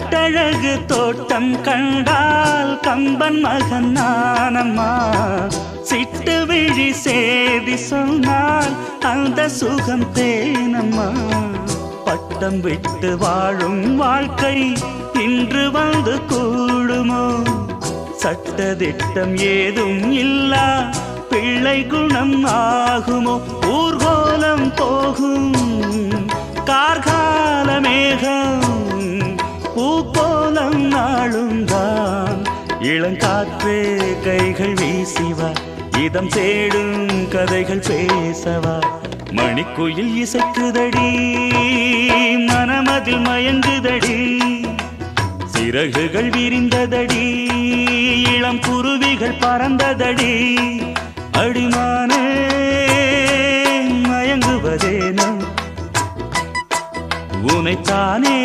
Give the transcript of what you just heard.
கட்டழகு தோட்டம் கண்டால் கம்பன் மகன் நானம்மா. சிட்டு விழி சேதி சொன்னால் அந்த சுகம் தேனம்மா. பட்டம் விட்டு வாழும் வாழ்க்கை இன்று வந்து கூடுமோ? சட்டதிட்டம் ஏதும் இல்லா பிள்ளை குணம் ஆகுமோ? ஊர்கோலம் போகும் கார்கால மேகம் பூக்கோலம் நாளும் தான். இளங்காற்றே கைகள் வீசிவா, இதம் தேடும் கதைகள் பேசவா. மணிக்குயில் இசைக்குதடி, மனமதில் மயங்குதடி. சிறகுகள் விரிந்ததடி, இளம் குருவிகள் பறந்ததடி. அடிமானே மயங்குவதேனோ, உனைத்தானே